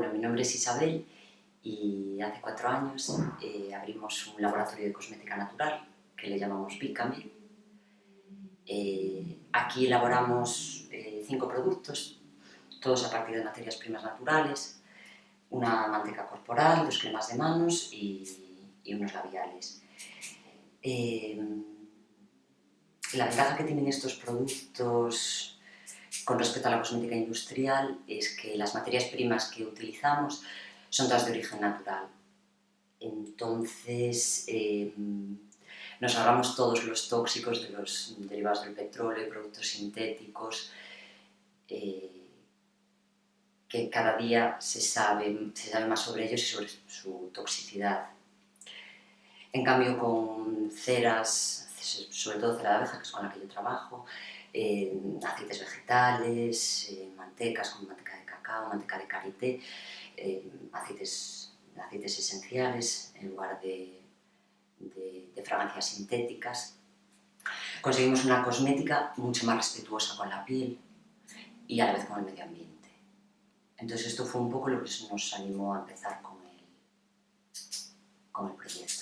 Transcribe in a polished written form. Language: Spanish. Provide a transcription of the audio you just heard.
Bueno, mi nombre es Isabel y hace 4 años abrimos un laboratorio de cosmética natural que le llamamos Bicame. Aquí elaboramos 5 productos, todos a partir de materias primas naturales, una manteca corporal, 2 cremas de manos y unos labiales. La ventaja que tienen estos productos con respecto a la cosmética industrial es que las materias primas que utilizamos son todas de origen natural. Entonces, nos ahorramos todos los tóxicos de los derivados del petróleo, productos sintéticos, que cada día se sabe más sobre ellos y sobre su toxicidad. En cambio, con ceras, sobre todo cera de abeja, que es con la que yo trabajo, aceites vegetales, mantecas como manteca de cacao, manteca de karité, aceites esenciales en lugar de fragancias sintéticas. Conseguimos una cosmética mucho más respetuosa con la piel y a la vez con el medio ambiente. Entonces esto fue un poco lo que nos animó a empezar con el proyecto.